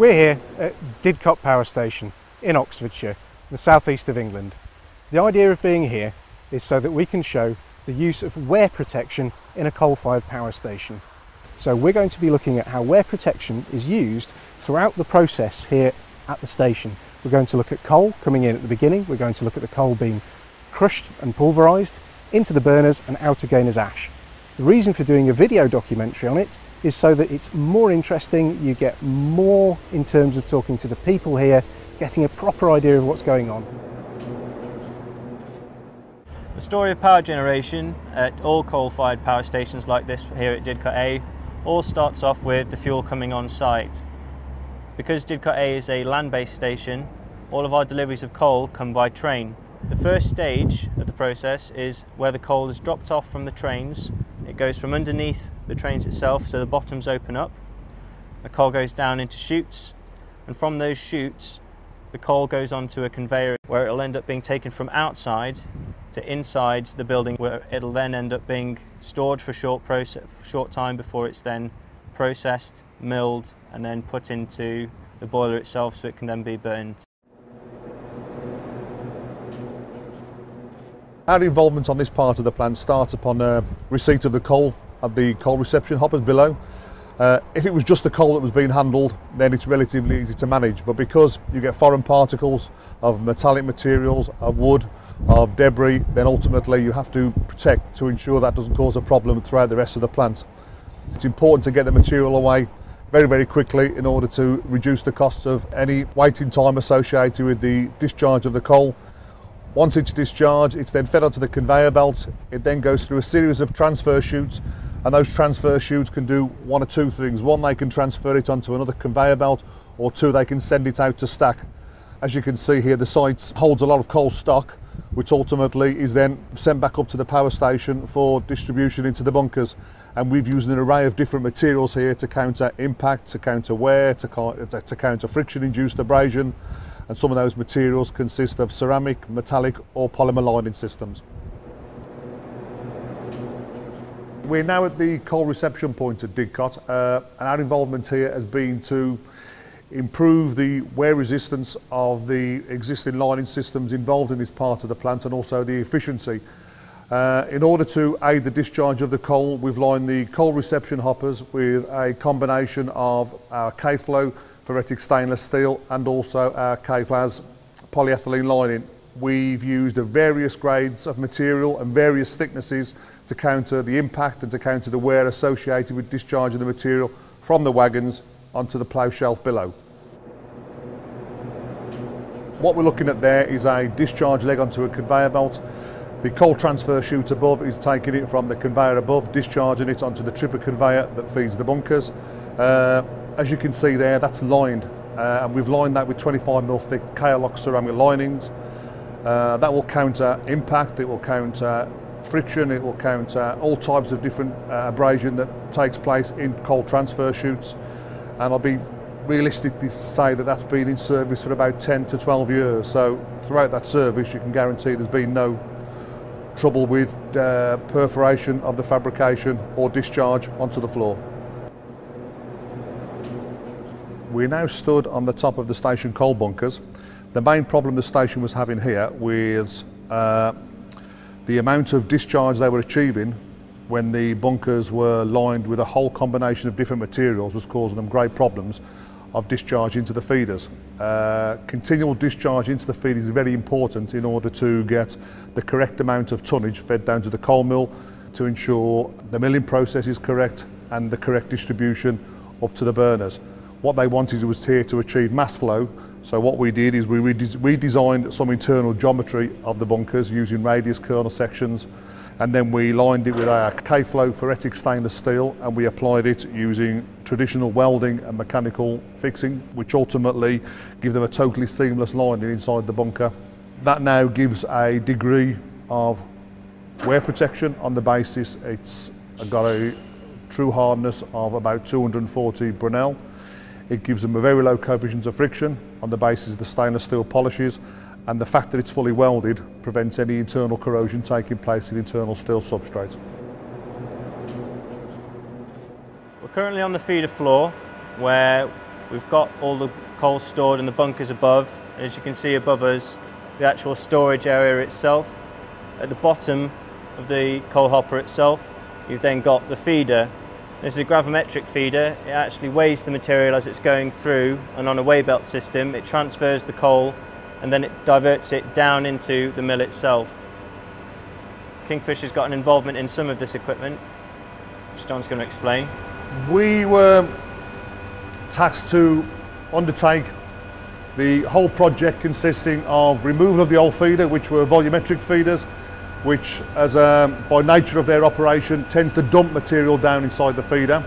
We're here at Didcot Power Station in Oxfordshire, the southeast of England. The idea of being here is so that we can show the use of wear protection in a coal-fired power station. So we're going to be looking at how wear protection is used throughout the process here at the station. We're going to look at coal coming in at the beginning, we're going to look at the coal being crushed and pulverised into the burners and out again as ash. The reason for doing a video documentary on it is so that it's more interesting, you get more in terms of talking to the people here, getting a proper idea of what's going on. The story of power generation at all coal-fired power stations like this here at Didcot A all starts off with the fuel coming on site. Because Didcot A is a land-based station, all of our deliveries of coal come by train. The first stage of the process is where the coal is dropped off from the trains. It goes from underneath the trains itself, so the bottoms open up. The coal goes down into chutes, and from those chutes the coal goes onto a conveyor where it will end up being taken from outside to inside the building, where it'll then end up being stored for a short time before it's then processed, milled, and then put into the boiler itself so it can then be burned. Our involvement on this part of the plant starts upon receipt of the coal at the coal reception hoppers below. If it was just the coal that was being handled, then it's relatively easy to manage, but because you get foreign particles of metallic materials, of wood, of debris, then ultimately you have to protect to ensure that doesn't cause a problem throughout the rest of the plant. It's important to get the material away very, very quickly in order to reduce the costs of any waiting time associated with the discharge of the coal. Once it's discharged, it's then fed onto the conveyor belt. It then goes through a series of transfer chutes, and those transfer chutes can do one or two things. One, they can transfer it onto another conveyor belt, or two, they can send it out to stack. As you can see here, the site holds a lot of coal stock, which ultimately is then sent back up to the power station for distribution into the bunkers. And we've used an array of different materials here to counter impact, to counter wear, to counter friction-induced abrasion. And some of those materials consist of ceramic, metallic or polymer lining systems. We're now at the coal reception point at Didcot, and our involvement here has been to improve the wear resistance of the existing lining systems involved in this part of the plant, and also the efficiency. In order to aid the discharge of the coal, we've lined the coal reception hoppers with a combination of our K-Flow ferritic stainless steel and also our K-Plas polyethylene lining. We've used various grades of material and various thicknesses to counter the impact and to counter the wear associated with discharging the material from the wagons onto the plough shelf below. What we're looking at there is a discharge leg onto a conveyor belt. The coal transfer chute above is taking it from the conveyor above, discharging it onto the tripper conveyor that feeds the bunkers. As you can see there, that's lined, and we've lined that with 25mm thick K-Lock ceramic linings. That will counter impact, it will counter friction, it will counter all types of different abrasion that takes place in coal transfer chutes. And I'll be realistic to say that that's been in service for about 10 to 12 years. So throughout that service, you can guarantee there's been no trouble with perforation of the fabrication or discharge onto the floor. We're now stood on the top of the station coal bunkers. The main problem the station was having here was the amount of discharge they were achieving when the bunkers were lined with a whole combination of different materials was causing them great problems of discharge into the feeders. Continual discharge into the feed is very important in order to get the correct amount of tonnage fed down to the coal mill to ensure the milling process is correct and the correct distribution up to the burners. What they wanted was here to achieve mass flow, so what we did is we redesigned some internal geometry of the bunkers using radius kernel sections, and then we lined it with our K-Flow ferritic stainless steel, and we applied it using traditional welding and mechanical fixing, which ultimately give them a totally seamless lining inside the bunker. That now gives a degree of wear protection on the basis it's got a true hardness of about 240 Brunel. It gives them a very low coefficient of friction on the basis of the stainless steel polishes, and the fact that it's fully welded prevents any internal corrosion taking place in internal steel substrate. We're currently on the feeder floor where We've got all the coal stored in the bunkers above. As you can see above us, the actual storage area itself. At the bottom of the coal hopper itself, you've then got the feeder. This is a gravimetric feeder. It actually weighs the material as it's going through, and on a weigh belt system it transfers the coal and then it diverts it down into the mill itself. Kingfisher's got an involvement in some of this equipment, which John's going to explain. We were tasked to undertake the whole project, consisting of removal of the old feeder, which were volumetric feeders, which by nature of their operation tends to dump material down inside the feeder.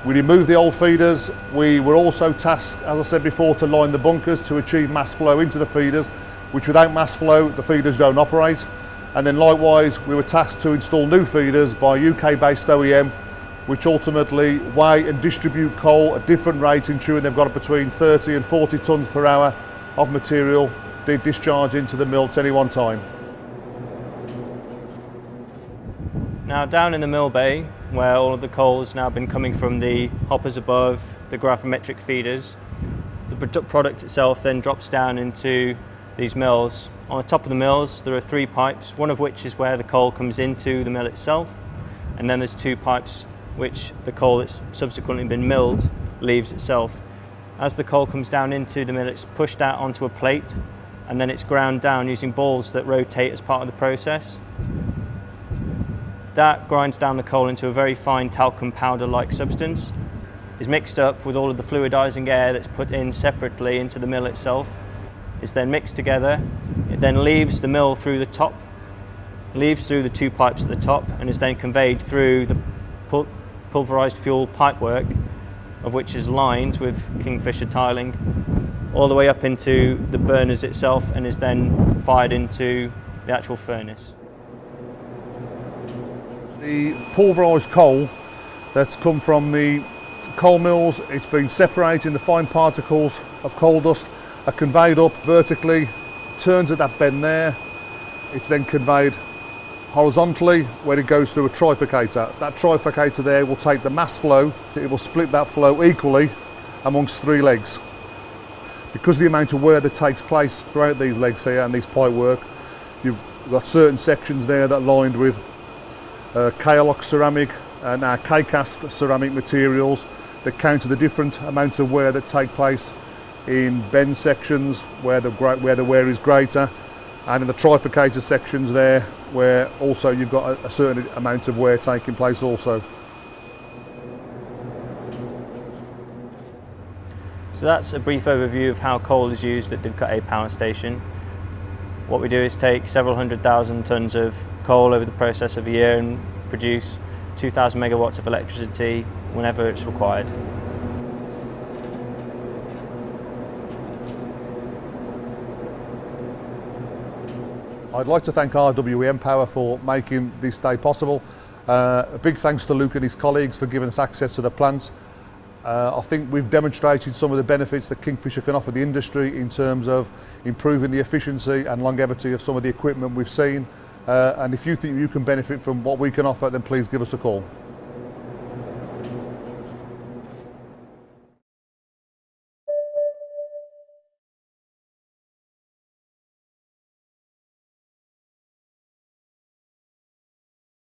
We removed the old feeders. We were also tasked, as I said before, to line the bunkers to achieve mass flow into the feeders, which without mass flow the feeders don't operate. And then likewise we were tasked to install new feeders by UK based OEM, which ultimately weigh and distribute coal at different rates, ensuring they've got between 30 and 40 tonnes per hour of material discharged into the mill at any one time. Now down in the mill bay, where all of the coal has now been coming from the hoppers above, the gravimetric feeders, the product itself then drops down into these mills. On the top of the mills there are 3 pipes, one of which is where the coal comes into the mill itself, and then there's 2 pipes which the coal that's subsequently been milled leaves itself. As the coal comes down into the mill, it's pushed out onto a plate and then it's ground down using balls that rotate as part of the process. That grinds down the coal into a very fine talcum powder-like substance, is mixed up with all of the fluidizing air that's put in separately into the mill itself. It's then mixed together. It then leaves the mill through the top, leaves through the 2 pipes at the top, and is then conveyed through the pulverized fuel pipework, of which is lined with Kingfisher tiling, all the way up into the burners itself, and is then fired into the actual furnace. The pulverised coal that's come from the coal mills, it's been separated in the fine particles of coal dust, are conveyed up vertically, turns at that bend there. It's then conveyed horizontally where it goes through a trifurcator. That trifurcator there will take the mass flow, it will split that flow equally amongst 3 legs. Because of the amount of wear that takes place throughout these legs here and these pipe work, you've got certain sections there that are lined with K-lock ceramic and K-cast ceramic materials that counter the different amounts of wear that take place in bend sections where the wear is greater, and in the trifurcator sections there where also you've got a certain amount of wear taking place also. So that's a brief overview of how coal is used at Didcot A power station. What we do is take several 100,000 tonnes of coal over the process of a year and produce 2,000 megawatts of electricity whenever it's required. I'd like to thank RWM Power for making this day possible. A big thanks to Luke and his colleagues for giving us access to the plant. I think we've demonstrated some of the benefits that Kingfisher can offer the industry in terms of improving the efficiency and longevity of some of the equipment we've seen. And if you think you can benefit from what we can offer, then please give us a call.